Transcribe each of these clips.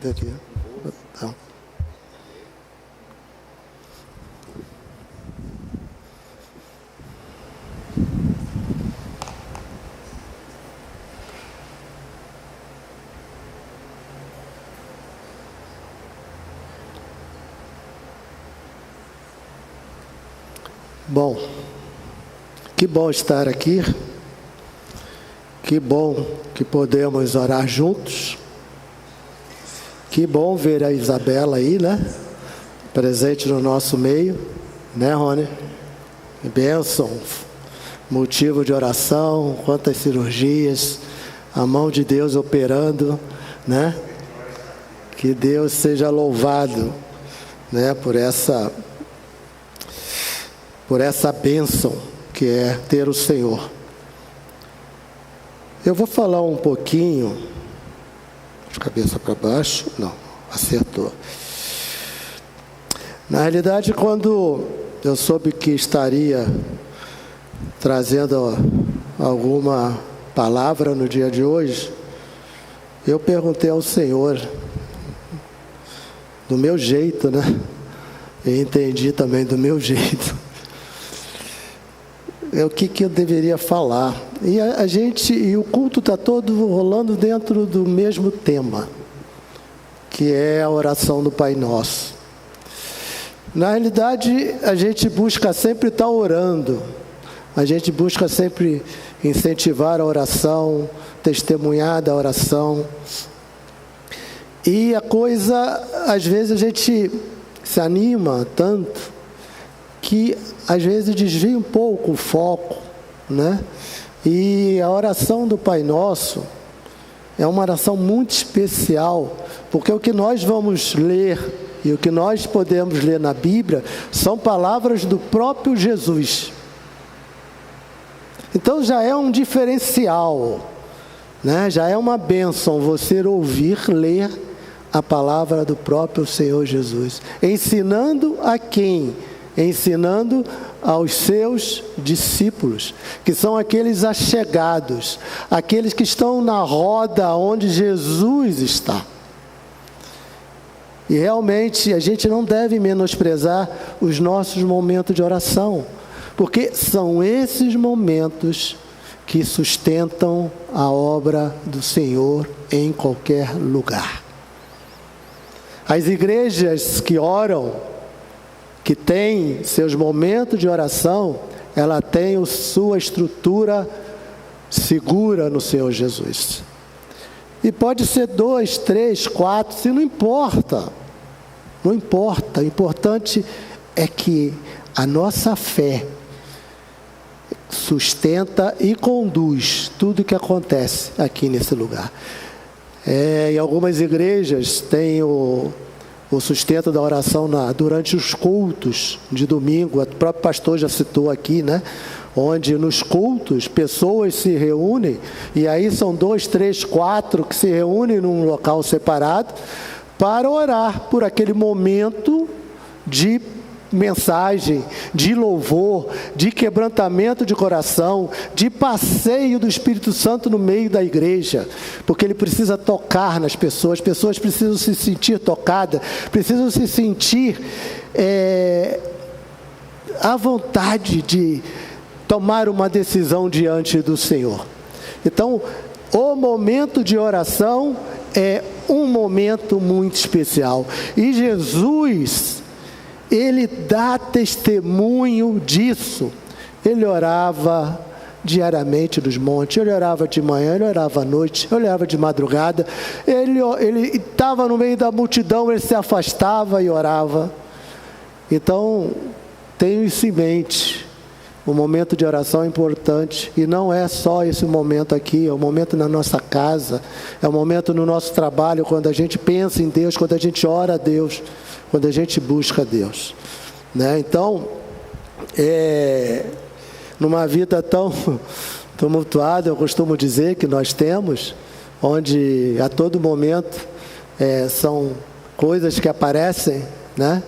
Daqui. Não. Bom, que bom estar aqui, que bom que podemos orar juntos, que bom ver a Isabela aí, né? Presente no nosso meio, né, Rony? Bênção, motivo de oração, quantas cirurgias, a mão de Deus operando, né? Que Deus seja louvado, né, por essa bênção que é ter o Senhor. Eu vou falar um pouquinho, de cabeça para baixo, não, acertou. Na realidade, quando eu soube que estaria trazendo alguma palavra no dia de hoje, eu perguntei ao Senhor, do meu jeito, né? E entendi também do meu jeito. O que eu deveria falar. E o culto está todo rolando dentro do mesmo tema, que é a oração do Pai Nosso. Na realidade, a gente busca sempre estar orando, a gente busca sempre incentivar a oração, testemunhar da oração. E a coisa, às vezes a gente se anima tanto, que às vezes desvia um pouco o foco, né? E a oração do Pai Nosso é uma oração muito especial, porque o que nós vamos ler e o que nós podemos ler na Bíblia são palavras do próprio Jesus. Então já é um diferencial, né? Já é uma bênção você ouvir, ler a palavra do próprio Senhor Jesus, ensinando a quem? Ensinando aos seus discípulos, que são aqueles achegados, aqueles que estão na roda onde Jesus está. E realmente a gente não deve menosprezar os nossos momentos de oração, porque são esses momentos que sustentam a obra do Senhor em qualquer lugar. As igrejas que oram, que tem seus momentos de oração, ela tem sua estrutura segura no Senhor Jesus. E pode ser 2, 3, 4, se não importa. Não importa. O importante é que a nossa fé sustenta e conduz tudo o que acontece aqui nesse lugar. Em algumas igrejas tem o sustento da oração durante os cultos de domingo. O próprio pastor já citou aqui, né? Onde nos cultos pessoas se reúnem, e aí são 2, 3, 4 que se reúnem num local separado para orar por aquele momento de mensagem, de louvor, de quebrantamento de coração, de passeio do Espírito Santo no meio da igreja, porque ele precisa tocar nas pessoas, as pessoas precisam se sentir tocadas, precisam se sentir à vontade de tomar uma decisão diante do Senhor. Então, o momento de oração é um momento muito especial, e Jesus, ele dá testemunho disso. Ele orava diariamente nos montes, ele orava de manhã, ele orava à noite, ele orava de madrugada, ele estava no meio da multidão, ele se afastava e orava. Então, tenha isso em mente. O momento de oração é importante, e não é só esse momento aqui, é o momento na nossa casa, é o momento no nosso trabalho, quando a gente pensa em Deus, quando a gente ora a Deus, quando a gente busca Deus, né? Então, numa vida tão tumultuada, eu costumo dizer que nós temos, onde a todo momento são coisas que aparecem, né?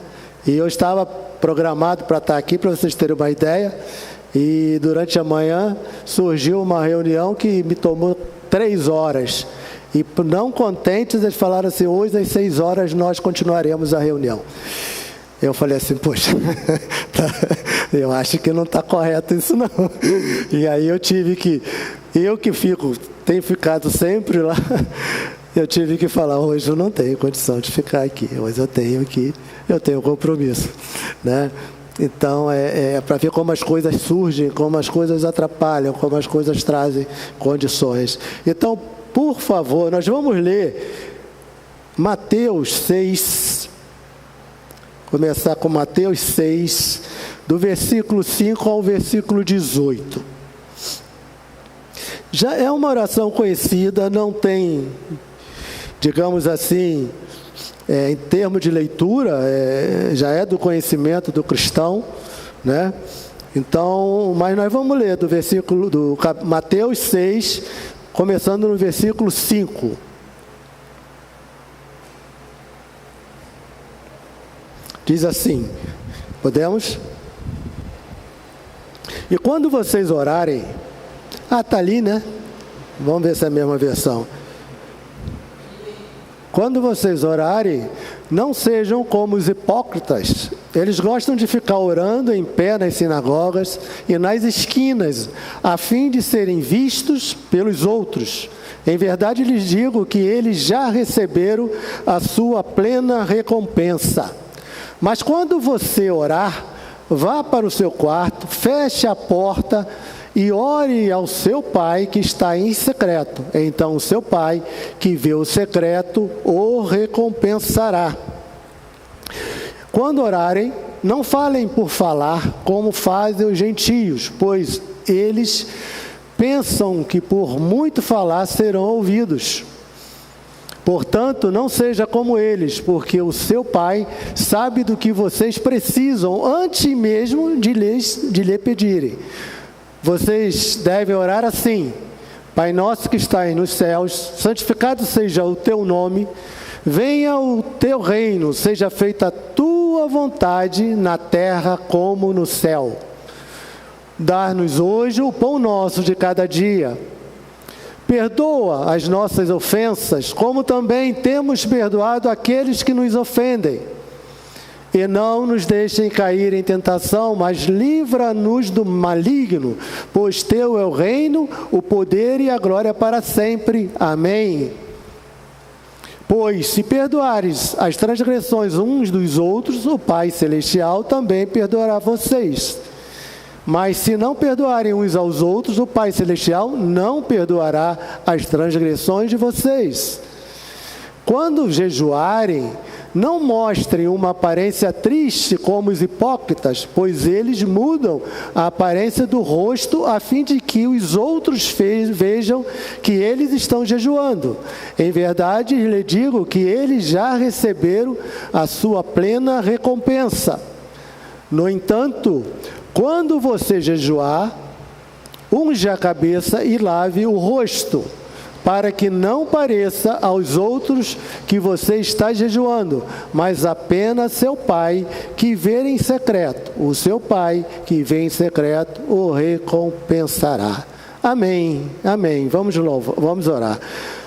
E eu estava programado para estar aqui, para vocês terem uma ideia, e durante a manhã surgiu uma reunião que me tomou 3 horas, E não contentes, eles falaram assim: hoje às 6 horas nós continuaremos a reunião. Eu falei assim: poxa, eu acho que não está correto isso não. E aí eu tenho ficado sempre lá, eu tive que falar: hoje eu não tenho condição de ficar aqui, hoje eu tenho compromisso, né? Então é para ver como as coisas surgem, como as coisas atrapalham, como as coisas trazem condições. Então, por favor, nós vamos ler Mateus 6, começar com Mateus 6, do versículo 5 ao versículo 18. Já é uma oração conhecida, não tem, digamos assim, em termos de leitura, já é do conhecimento do cristão, né? Então, mas nós vamos ler do Mateus 6, começando no versículo 5. Diz assim, podemos? E quando vocês orarem, está ali, né? Vamos ver se é a mesma versão. Quando vocês orarem, não sejam como os hipócritas. Eles gostam de ficar orando em pé nas sinagogas e nas esquinas, a fim de serem vistos pelos outros. Em verdade lhes digo que eles já receberam a sua plena recompensa. Mas quando você orar, vá para o seu quarto, feche a porta e ore ao seu pai que está em secreto. Então o seu pai que vê o secreto o recompensará. Quando orarem, não falem por falar como fazem os gentios, pois eles pensam que por muito falar serão ouvidos. Portanto, não seja como eles, porque o seu pai sabe do que vocês precisam antes mesmo de lhe pedirem. Vocês devem orar assim: Pai nosso que estás nos céus, santificado seja o teu nome, venha o teu reino, seja feita a tua vontade na terra como no céu. Dá-nos hoje o pão nosso de cada dia. Perdoa as nossas ofensas, como também temos perdoado aqueles que nos ofendem. E não nos deixem cair em tentação, mas livra-nos do maligno, pois teu é o reino, o poder e a glória para sempre. Amém. Pois se perdoares as transgressões uns dos outros, o Pai Celestial também perdoará vocês. Mas se não perdoarem uns aos outros, o Pai Celestial não perdoará as transgressões de vocês. Quando jejuarem, não mostrem uma aparência triste como os hipócritas, pois eles mudam a aparência do rosto a fim de que os outros vejam que eles estão jejuando. Em verdade, lhe digo que eles já receberam a sua plena recompensa. No entanto, quando você jejuar, unge a cabeça e lave o rosto, para que não pareça aos outros que você está jejuando, mas apenas seu pai que vê em secreto. O seu pai que vê em secreto o recompensará. Amém, amém. Vamos orar.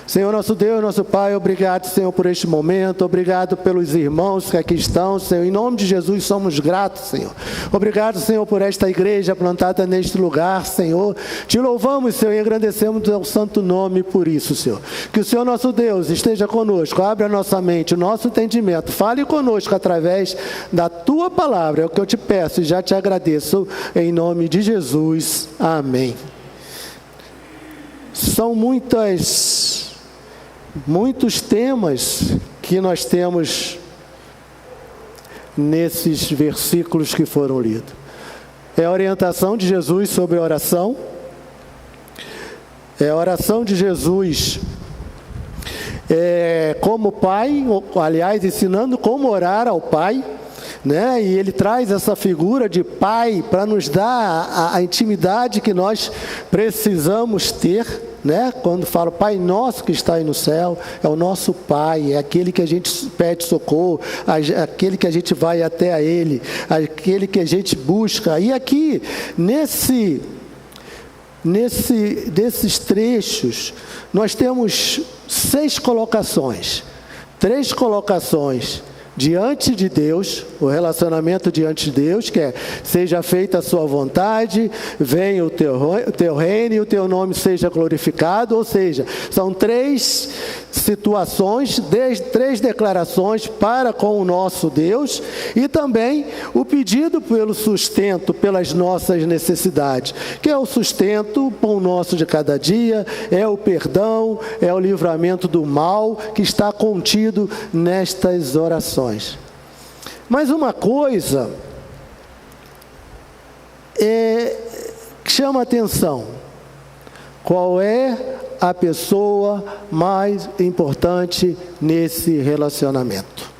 Senhor nosso Deus, nosso Pai, obrigado, Senhor, por este momento, obrigado pelos irmãos que aqui estão, Senhor, em nome de Jesus somos gratos, Senhor. Obrigado, Senhor, por esta igreja plantada neste lugar, Senhor. Te louvamos, Senhor, e engrandecemos o teu santo nome por isso, Senhor. Que o Senhor nosso Deus esteja conosco, abra a nossa mente, o nosso entendimento, fale conosco através da tua palavra, é o que eu te peço e já te agradeço, em nome de Jesus, amém. São muitos temas que nós temos nesses versículos que foram lidos. É a orientação de Jesus sobre a oração. É a oração de Jesus como Pai, aliás, ensinando como orar ao Pai, né? E ele traz essa figura de Pai para nos dar a intimidade que nós precisamos ter, né? Quando fala Pai nosso que está aí no céu, é o nosso Pai, é aquele que a gente pede socorro, aquele que a gente vai até a Ele, aquele que a gente busca. E aqui, desses trechos, nós temos 6 colocações, 3 colocações diante de Deus, o relacionamento diante de Deus, que é: seja feita a sua vontade, venha o teu reino e o teu nome seja glorificado. Ou seja, são 3 situações, 3 declarações para com o nosso Deus, e também o pedido pelo sustento, pelas nossas necessidades, que é o sustento, o pão nosso de cada dia, é o perdão, é o livramento do mal, que está contido nestas orações. Mas uma coisa que chama atenção: qual é a pessoa mais importante nesse relacionamento?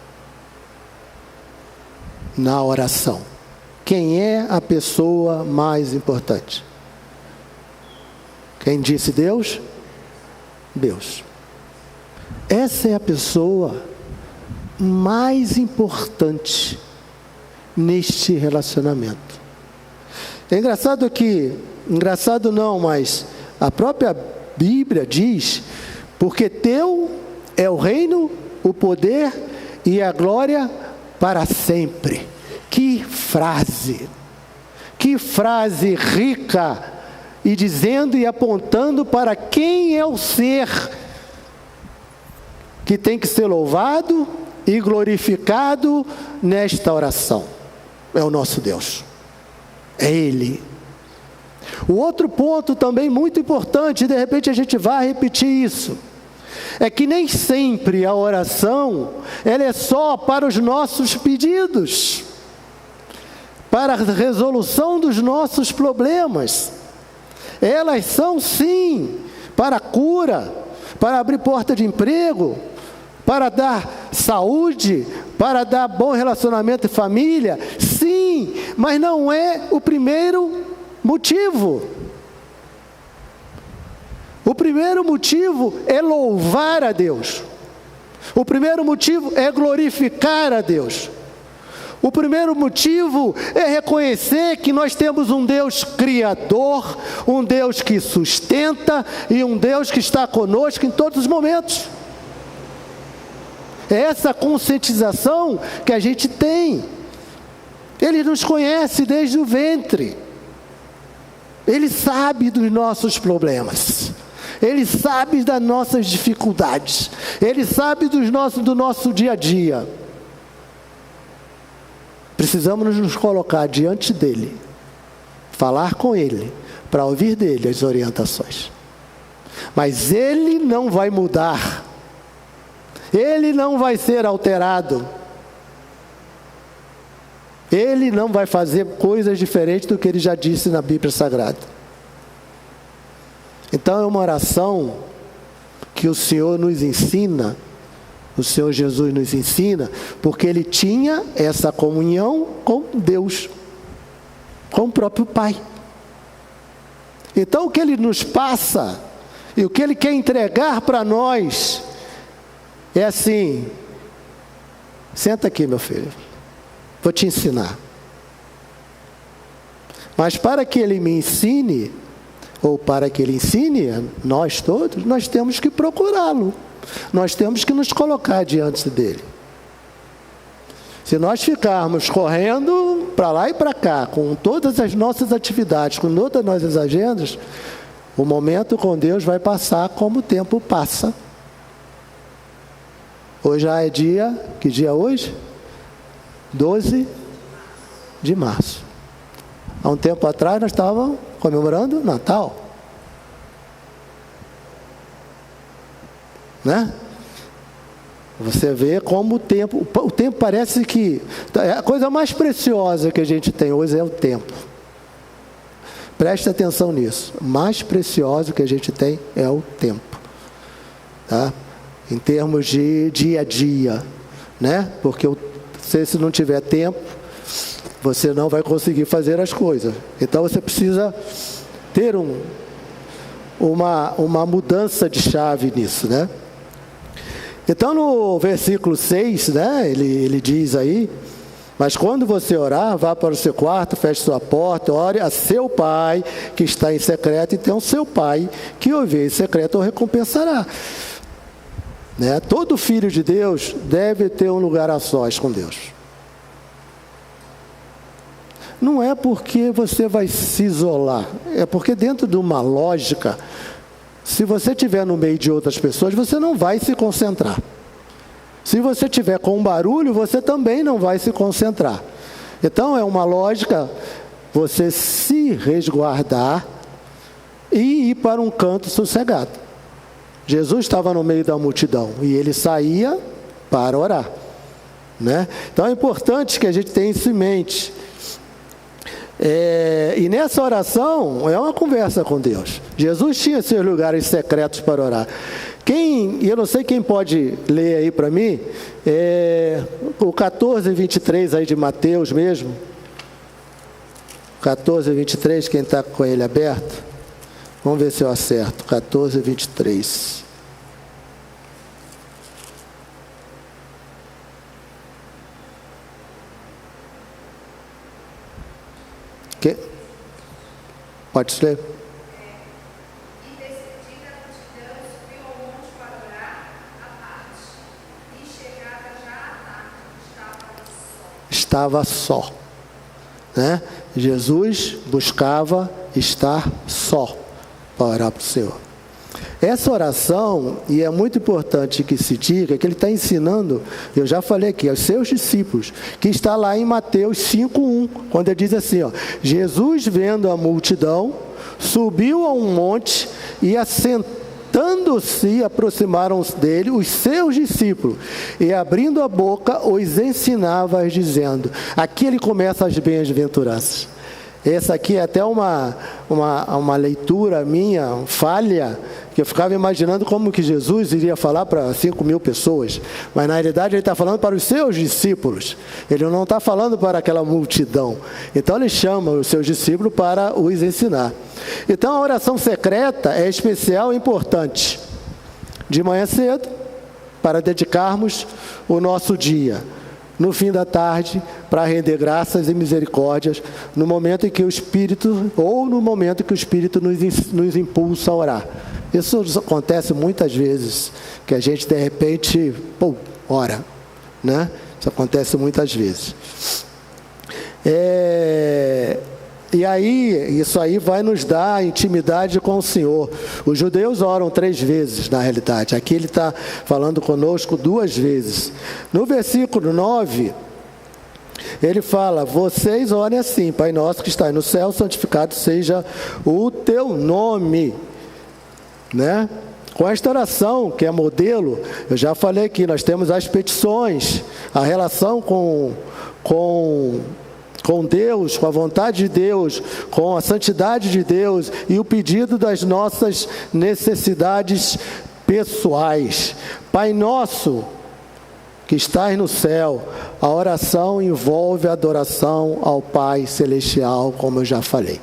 Na oração. Quem é a pessoa mais importante? Quem disse Deus? Deus. Essa é a pessoa mais importante neste relacionamento. É engraçado engraçado não, mas a própria Bíblia diz: porque teu é o reino, o poder e a glória para sempre. Que frase rica, e dizendo e apontando para quem é o ser que tem que ser louvado e glorificado nesta oração. É o nosso Deus, é Ele. O outro ponto também muito importante, de repente a gente vai repetir isso, é que nem sempre a oração, ela é só para os nossos pedidos, para a resolução dos nossos problemas. Elas são sim para a cura, para abrir porta de emprego, para dar saúde, para dar bom relacionamento e família, sim, mas não é o primeiro motivo. O primeiro motivo é louvar a Deus. O primeiro motivo é glorificar a Deus. O primeiro motivo é reconhecer que nós temos um Deus criador, um Deus que sustenta e um Deus que está conosco em todos os momentos. É essa conscientização que a gente tem. Ele nos conhece desde o ventre. Ele sabe dos nossos problemas. Ele sabe das nossas dificuldades. Ele sabe do nosso dia a dia. Precisamos nos colocar diante dele, falar com ele, para ouvir dele as orientações. Mas ele não vai mudar. Ele não vai ser alterado. Ele não vai fazer coisas diferentes do que ele já disse na Bíblia Sagrada. Então é uma oração que o Senhor nos ensina, o Senhor Jesus nos ensina, porque ele tinha essa comunhão com Deus, com o próprio Pai. Então o que ele nos passa, e o que ele quer entregar para nós, é assim: senta aqui, meu filho, vou te ensinar. Mas para que ele me ensine, ou para que ele ensine a nós todos, nós temos que procurá-lo. Nós temos que nos colocar diante dele. Se nós ficarmos correndo para lá e para cá, com todas as nossas atividades, com todas as nossas agendas, o momento com Deus vai passar como o tempo passa. Hoje já é dia, que dia é hoje? 12 de março. Há um tempo atrás nós estávamos comemorando Natal. Né? Você vê como o tempo parece que a coisa mais preciosa que a gente tem hoje é o tempo. Preste atenção nisso. O mais precioso que a gente tem é o tempo. Tá? Em termos de dia a dia, né? Porque se não tiver tempo, você não vai conseguir fazer as coisas. Então você precisa ter uma mudança de chave nisso, né? Então no versículo 6, né, ele diz aí: mas quando você orar, vá para o seu quarto, feche sua porta, ore a seu pai que está em secreto, então seu pai que ouve em secreto o recompensará. né? Todo filho de Deus deve ter um lugar a sós com Deus. Não é porque você vai se isolar, é porque dentro de uma lógica, se você estiver no meio de outras pessoas, você não vai se concentrar. Se você estiver com um barulho, você também não vai se concentrar. Então é uma lógica você se resguardar e ir para um canto sossegado. Jesus estava no meio da multidão e ele saía para orar, né? Então é importante que a gente tenha isso em mente. E nessa oração é uma conversa com Deus. Jesus tinha seus lugares secretos para orar. Eu não sei quem pode ler aí para mim, o 14:23 aí de Mateus mesmo. 14:23, quem está com ele aberto? Vamos ver se eu acerto. 14:23. Pode ser? E decidida a multidão subiu ao monte para orar à parte. E chegada já à tarde, estava só. Né? Jesus buscava estar só para orar para o Senhor. Essa oração, e é muito importante que se diga, que ele está ensinando, eu já falei aqui, aos seus discípulos, que está lá em Mateus 5:1, quando ele diz assim, ó, Jesus vendo a multidão, subiu a um monte e assentando-se, aproximaram-se dele os seus discípulos, e abrindo a boca, os ensinava, dizendo, aqui ele começa as bem-aventuranças. Essa aqui é até uma leitura minha, falha, que eu ficava imaginando como que Jesus iria falar para 5.000 pessoas, mas na realidade ele está falando para os seus discípulos, ele não está falando para aquela multidão. Então ele chama os seus discípulos para os ensinar. Então a oração secreta é especial e importante, de manhã cedo, para dedicarmos o nosso dia, no fim da tarde, para render graças e misericórdias, no momento em que o Espírito nos impulsa a orar. Isso acontece muitas vezes, que a gente de repente, ora, né? Isso acontece muitas vezes. E aí, isso aí vai nos dar intimidade com o Senhor. Os judeus oram 3 vezes, na realidade. Aqui ele está falando conosco 2 vezes. No versículo 9, ele fala, vocês orem assim, Pai nosso que está no céu, santificado seja o teu nome. Né? Com esta oração, que é modelo, eu já falei aqui, nós temos as petições, a relação com Deus, com a vontade de Deus, com a santidade de Deus e o pedido das nossas necessidades pessoais. Pai nosso que estás no céu, a oração envolve a adoração ao Pai Celestial, como eu já falei.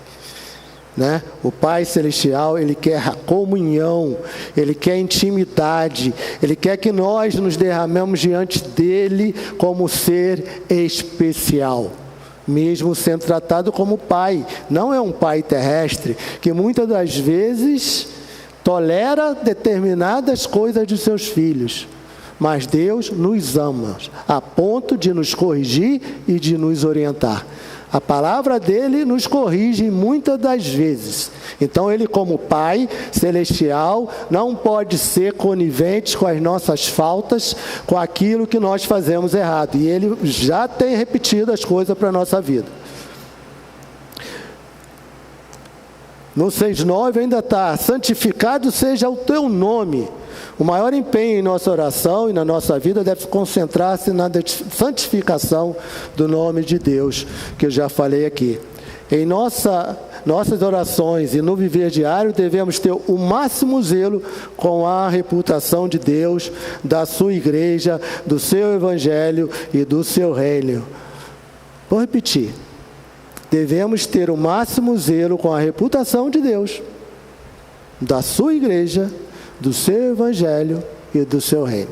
Né? O Pai Celestial, Ele quer a comunhão, Ele quer intimidade, Ele quer que nós nos derramemos diante dEle como ser especial. Mesmo sendo tratado como pai, não é um pai terrestre, que muitas das vezes tolera determinadas coisas de seus filhos, mas Deus nos ama, a ponto de nos corrigir e de nos orientar. A palavra dele nos corrige muitas das vezes. Então ele, como Pai Celestial, não pode ser conivente com as nossas faltas, com aquilo que nós fazemos errado. E ele já tem repetido as coisas para a nossa vida. No 6:9 ainda está, santificado seja o teu nome. O maior empenho em nossa oração e na nossa vida deve concentrar-se na santificação do nome de Deus, que eu já falei aqui. Em nossas orações e no viver diário, devemos ter o máximo zelo com a reputação de Deus, da sua igreja, do seu evangelho e do seu reino. Vou repetir. Devemos ter o máximo zelo com a reputação de Deus, da sua igreja, do seu evangelho e do seu reino.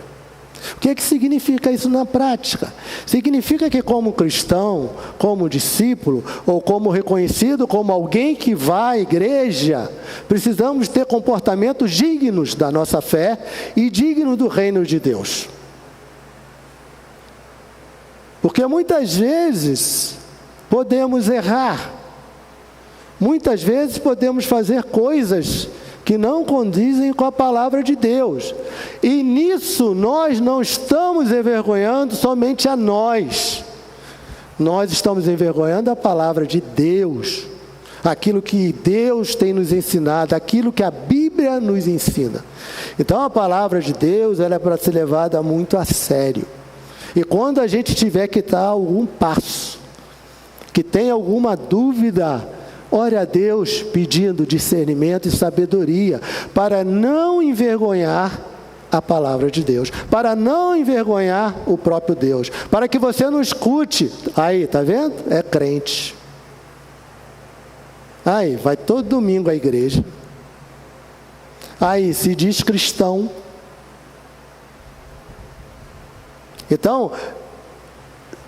O que significa isso na prática? Significa que como cristão, como discípulo, ou como reconhecido como alguém que vai à igreja, precisamos ter comportamentos dignos da nossa fé e dignos do reino de Deus. Porque muitas vezes podemos errar, muitas vezes podemos fazer coisas que não condizem com a palavra de Deus. E nisso nós não estamos envergonhando somente a nós. Nós estamos envergonhando a palavra de Deus. Aquilo que Deus tem nos ensinado, aquilo que a Bíblia nos ensina. Então a palavra de Deus, ela é para ser levada muito a sério. E quando a gente tiver que dar algum passo, que tem alguma dúvida, ore a Deus pedindo discernimento e sabedoria para não envergonhar a palavra de Deus, para não envergonhar o próprio Deus, para que você não escute. Aí, tá vendo? É crente. Aí, vai todo domingo à igreja. Aí, se diz cristão. Então,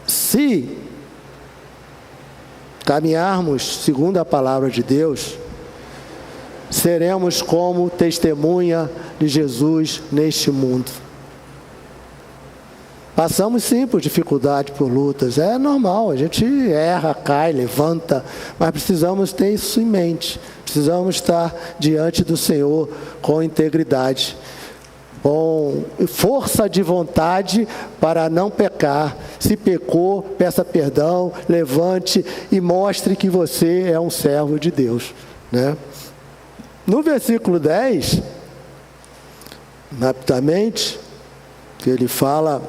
se caminharmos segundo a palavra de Deus, seremos como testemunha de Jesus neste mundo. Passamos sim por dificuldade, por lutas, é normal, a gente erra, cai, levanta, mas precisamos ter isso em mente, precisamos estar diante do Senhor com integridade, com força de vontade para não pecar. Se pecou, peça perdão, levante e mostre que você é um servo de Deus, né? No versículo 10, rapidamente, que ele fala: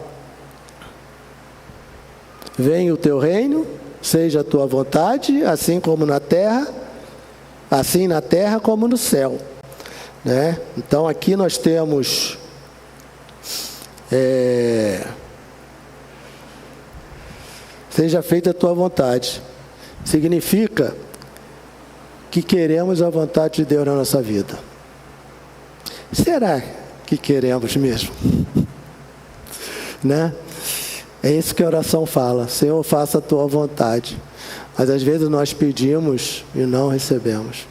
venha o teu reino, seja a tua vontade, assim como na terra, assim na terra como no céu, né? Então aqui nós temos seja feita a tua vontade. Significa que queremos a vontade de Deus na nossa vida. Será que queremos mesmo? Né? É isso que a oração fala: Senhor, faça a tua vontade. Mas às vezes nós pedimos e não recebemos.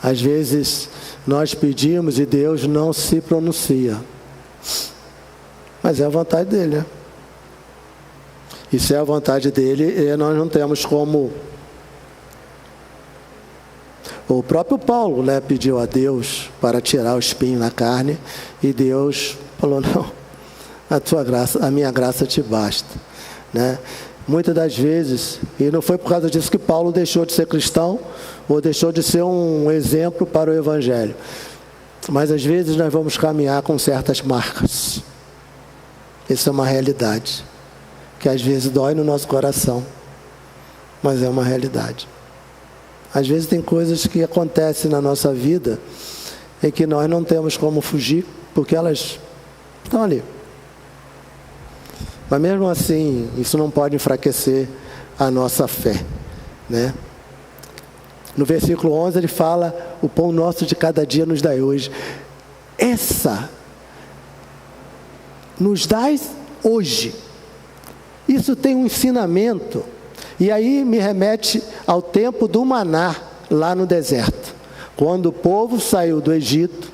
Às vezes nós pedimos e Deus não se pronuncia. Mas é a vontade dele, né? E se é a vontade dele, nós não temos como. O próprio Paulo, né, pediu a Deus para tirar o espinho na carne, e Deus falou: não, a tua graça, a minha graça te basta, né? Muitas das vezes, e não foi por causa disso que Paulo deixou de ser cristão, ou deixou de ser um exemplo para o Evangelho. Mas às vezes nós vamos caminhar com certas marcas. Isso é uma realidade, que às vezes dói no nosso coração, mas é uma realidade. Às vezes tem coisas que acontecem na nossa vida em que nós não temos como fugir, porque elas estão ali. Mas mesmo assim, isso não pode enfraquecer a nossa fé, né? No versículo 11 ele fala: o pão nosso de cada dia nos dai hoje. Essa nos dai hoje. Isso tem um ensinamento. E aí me remete ao tempo do maná lá no deserto. Quando o povo saiu do Egito,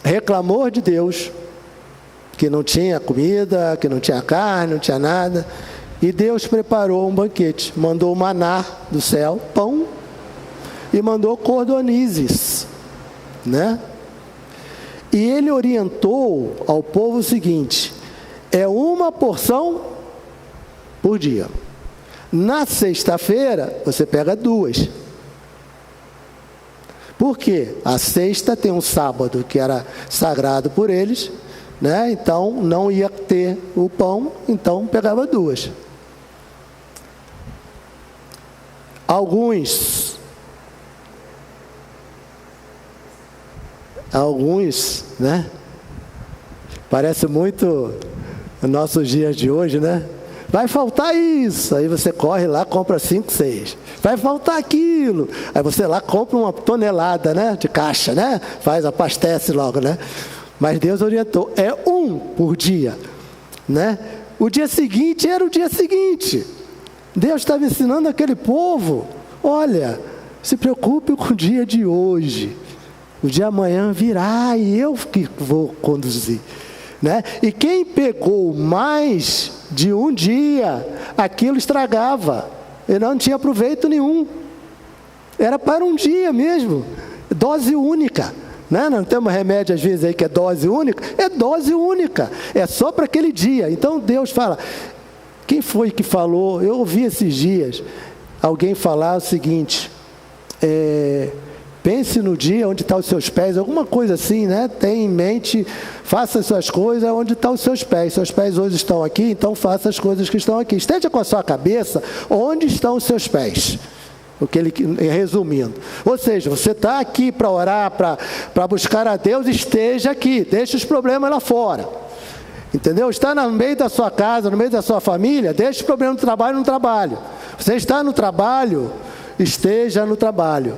reclamou de Deus que não tinha comida, que não tinha carne, não tinha nada. E Deus preparou um banquete, mandou maná do céu, pão, e mandou cordonizes, né? E ele orientou ao povo o seguinte: é uma porção por dia. Na sexta-feira, você pega 2. Por quê? A sexta tem um sábado que era sagrado por eles, né? Então não ia ter o pão, então pegava 2. Alguns, né? Parece muito os nossos dias de hoje, né? Vai faltar isso, aí você corre lá, compra 5, 6. Vai faltar aquilo, aí você lá compra uma tonelada, né, de caixa, né? Abastece logo, né? Mas Deus orientou, é um por dia, né? O dia seguinte era o dia seguinte. Deus estava ensinando aquele povo, olha, se preocupe com o dia de hoje. O dia amanhã virá e eu que vou conduzir, né? E quem pegou mais de um dia, aquilo estragava. E não tinha proveito nenhum. Era para um dia mesmo. Dose única, né? Não temos remédio às vezes aí que é dose única. É dose única. É só para aquele dia. Então Deus fala. Quem foi que falou? Eu ouvi esses dias alguém falar o seguinte. Pense no dia onde estão os seus pés, alguma coisa assim, né? Tenha em mente, faça as suas coisas onde estão os seus pés. Seus pés hoje estão aqui, então faça as coisas que estão aqui. Esteja com a sua cabeça onde estão os seus pés. Resumindo. Ou seja, você está aqui para orar, para buscar a Deus, esteja aqui, deixe os problemas lá fora. Entendeu? Está no meio da sua casa, no meio da sua família, deixe o problema no trabalho. Você está no trabalho, esteja no trabalho.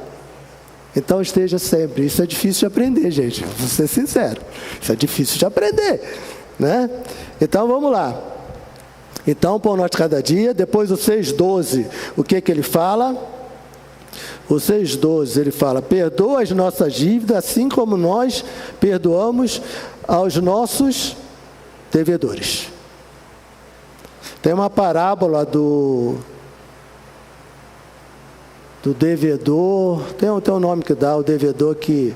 Então esteja sempre. Isso é difícil de aprender, gente. Vou ser sincero. Isso é difícil de aprender, né? Então vamos lá. Então, o pão nosso de cada dia. Depois o 6,12. O que ele fala? O 6,12 ele fala: perdoa as nossas dívidas, assim como nós perdoamos aos nossos devedores. Tem uma parábola do devedor, tem um nome que dá, o devedor que,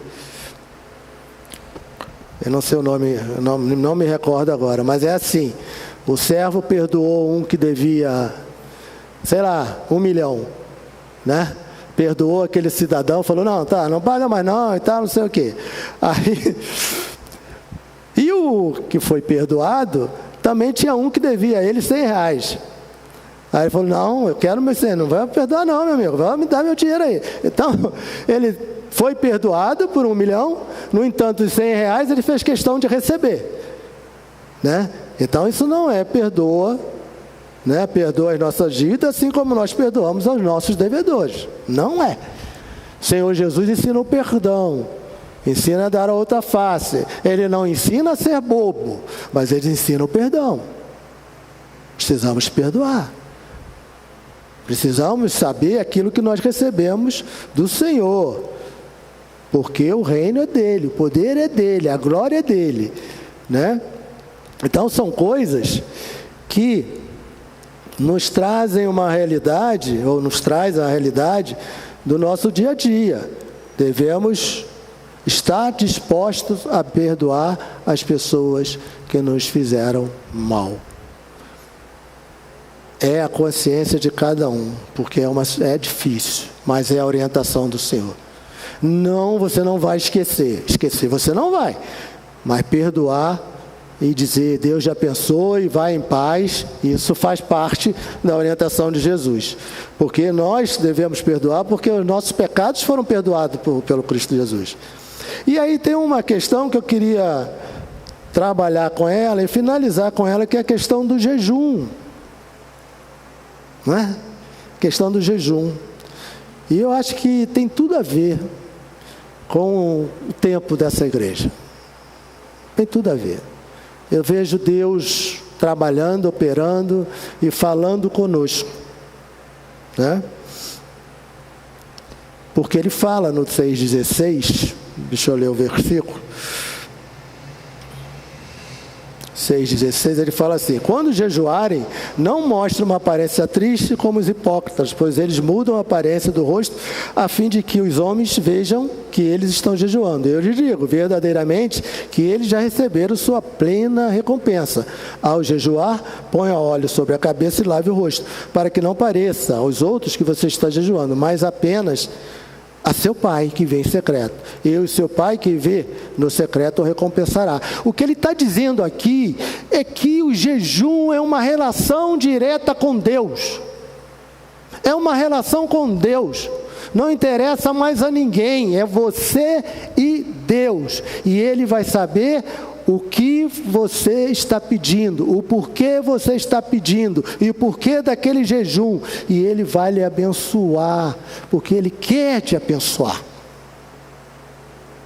eu não sei o nome, não me recordo agora, mas é assim, o servo perdoou um que devia, sei lá, 1 milhão, né? Perdoou aquele cidadão, falou, não paga mais não, e tal, não sei o quê. Aí, e o que foi perdoado, também tinha um que devia a ele R$100. Aí ele falou, não, eu quero meu dinheiro, não vai perdoar não, meu amigo, vai me dar meu dinheiro aí. Então, ele foi perdoado por 1 milhão, no entanto, os R$100 ele fez questão de receber, né? Então, isso não é perdoa, né? Perdoa as nossas dívidas, assim como nós perdoamos aos nossos devedores. Não é. O Senhor Jesus ensina o perdão, ensina a dar a outra face. Ele não ensina a ser bobo, mas ele ensina o perdão. Precisamos perdoar. Precisamos saber aquilo que nós recebemos do Senhor, porque o reino é dele, o poder é dele, a glória é dele, né? Então são coisas que nos trazem uma realidade, ou nos traz a realidade do nosso dia a dia. Devemos estar dispostos a perdoar as pessoas que nos fizeram mal. É a consciência de cada um, porque é difícil, mas é a orientação do Senhor. Não, você não vai esquecer você não vai, mas perdoar e dizer, Deus já pensou e vai em paz, isso faz parte da orientação de Jesus. Porque nós devemos perdoar, porque os nossos pecados foram perdoados pelo Cristo Jesus. E aí tem uma questão que eu queria trabalhar com ela e finalizar com ela, que é a questão do jejum. Não é? Questão do jejum. E eu acho que tem tudo a ver com o tempo dessa igreja. Tem tudo a ver. Eu vejo Deus trabalhando, operando e falando conosco, né? Porque Ele fala no 6,16, deixa eu ler o versículo. 6,16, ele fala assim: quando jejuarem, não mostrem uma aparência triste como os hipócritas, pois eles mudam a aparência do rosto, a fim de que os homens vejam que eles estão jejuando. Eu lhes digo, verdadeiramente, que eles já receberam sua plena recompensa. Ao jejuar, ponha óleo sobre a cabeça e lave o rosto, para que não pareça aos outros que você está jejuando, mas apenas a seu pai que vê em secreto. Eu e seu pai que vê no secreto o recompensará. O que ele está dizendo aqui é que o jejum é uma relação direta com Deus. É uma relação com Deus. Não interessa mais a ninguém. É você e Deus. E Ele vai saber o que você está pedindo, o porquê você está pedindo e o porquê daquele jejum, e Ele vai lhe abençoar, porque Ele quer te abençoar.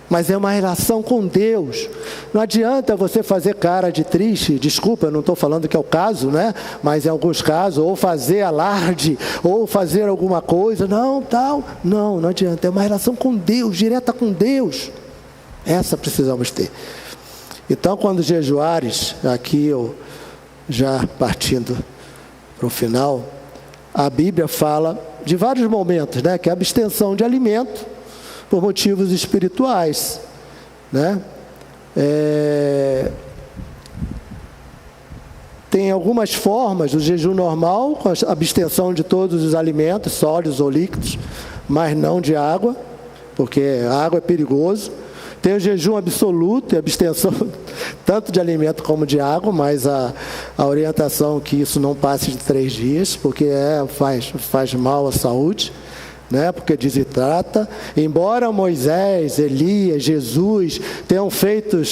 mas é uma relação com Deus. Não adianta você fazer cara de triste, desculpa, eu não estou falando que é o caso, né? Mas em alguns casos, ou fazer alarde, ou fazer alguma coisa, não adianta, é uma relação com Deus, direta com Deus. Essa precisamos ter. Então, quando jejuares, aqui eu já partindo para o final, a Bíblia fala de vários momentos, né? Que é a abstenção de alimento por motivos espirituais, né? Tem algumas formas do jejum normal, com a abstenção de todos os alimentos, sólidos ou líquidos, mas não de água, porque a água é perigoso. Tem o jejum absoluto e abstenção tanto de alimento como de água, mas a orientação é que isso não passe de 3 dias, porque faz mal à saúde, né? Porque desidrata. Embora Moisés, Elias, Jesus tenham feito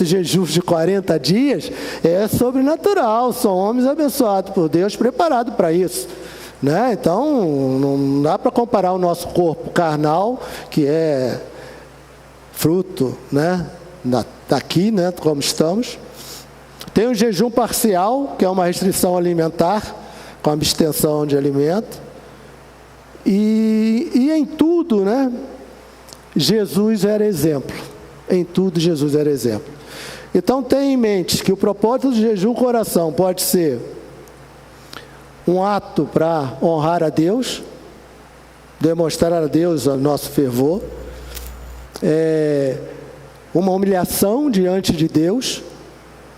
jejuns de 40 dias, é sobrenatural, são homens abençoados por Deus, preparados para isso, né? Então não dá para comparar o nosso corpo carnal, que é fruto, né, daqui, né, como estamos. Tem o jejum parcial, que é uma restrição alimentar, com abstenção de alimento. E em tudo, né, Jesus era exemplo. Em tudo Jesus era exemplo. Então tenha em mente que o propósito do jejum coração pode ser um ato para honrar a Deus, demonstrar a Deus o nosso fervor, uma humilhação diante de Deus,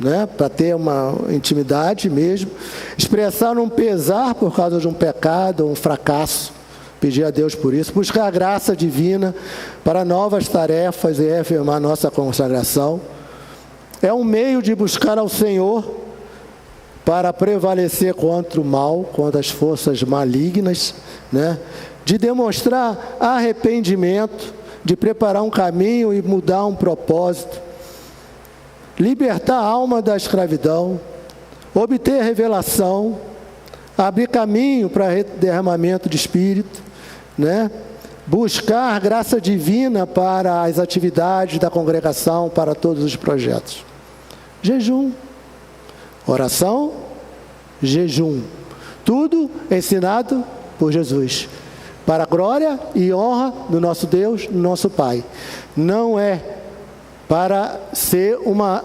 né, para ter uma intimidade mesmo, expressar um pesar por causa de um pecado ou um fracasso, pedir a Deus por isso, buscar a graça divina para novas tarefas e afirmar nossa consagração. É um meio de buscar ao Senhor para prevalecer contra o mal, contra as forças malignas, né, de demonstrar arrependimento, de preparar um caminho e mudar um propósito, libertar a alma da escravidão, obter revelação, abrir caminho para derramamento de espírito, né? Buscar graça divina para as atividades da congregação, para todos os projetos. Jejum, oração, jejum, tudo ensinado por Jesus, para a glória e honra do nosso Deus, do nosso Pai. Não é para ser uma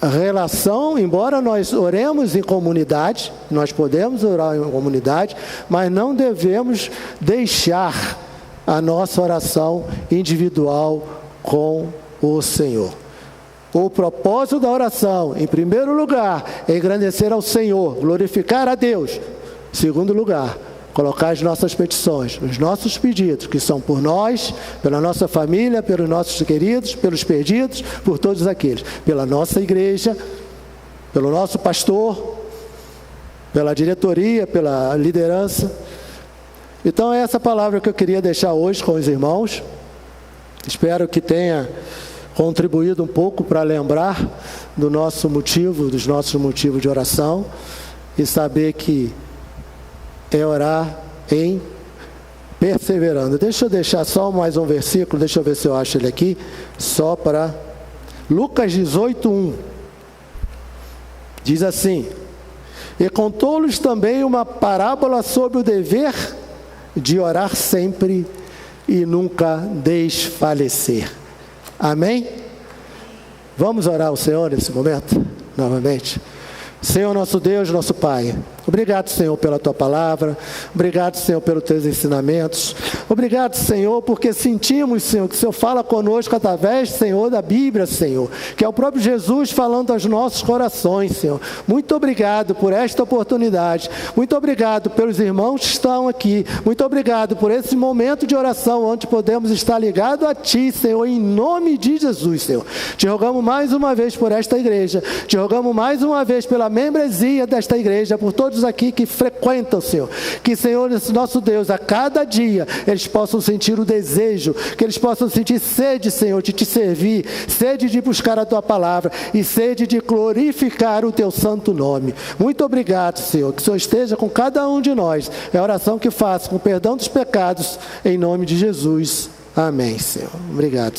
relação, embora nós oremos em comunidade, nós podemos orar em comunidade, mas não devemos deixar a nossa oração individual com o Senhor. O propósito da oração, em primeiro lugar, é engrandecer ao Senhor, glorificar a Deus. Em segundo lugar, colocar as nossas petições, os nossos pedidos, que são por nós, pela nossa família, pelos nossos queridos, pelos perdidos, por todos aqueles, pela nossa igreja, pelo nosso pastor, pela diretoria, pela liderança. Então é essa palavra que eu queria deixar hoje com os irmãos. Espero que tenha contribuído um pouco para lembrar do nosso motivo, dos nossos motivos de oração, e saber que é orar em perseverando. Deixa eu deixar só mais um versículo, deixa eu ver se eu acho ele aqui, só para Lucas 18:1. Diz assim: e contou-lhes também uma parábola sobre o dever de orar sempre e nunca desfalecer. Amém? Vamos orar ao Senhor nesse momento, novamente. Senhor nosso Deus, nosso Pai, obrigado, Senhor, pela Tua palavra, obrigado, Senhor, pelos Teus ensinamentos, obrigado, Senhor, porque sentimos, Senhor, que o Senhor fala conosco através, Senhor, da Bíblia, Senhor, que é o próprio Jesus falando aos nossos corações, Senhor. Muito obrigado por esta oportunidade, muito obrigado pelos irmãos que estão aqui, muito obrigado por esse momento de oração, onde podemos estar ligados a Ti, Senhor, em nome de Jesus, Senhor. Te rogamos mais uma vez por esta igreja, te rogamos mais uma vez pela membresia desta igreja, por todos aqui que frequentam, Senhor, que, Senhor, nosso Deus, a cada dia eles possam sentir o desejo, que eles possam sentir sede, Senhor, de Te servir, sede de buscar a Tua palavra e sede de glorificar o Teu santo nome. Muito obrigado, Senhor, que o Senhor esteja com cada um de nós. É a oração que faço com perdão dos pecados, em nome de Jesus. Amém, Senhor. Obrigado.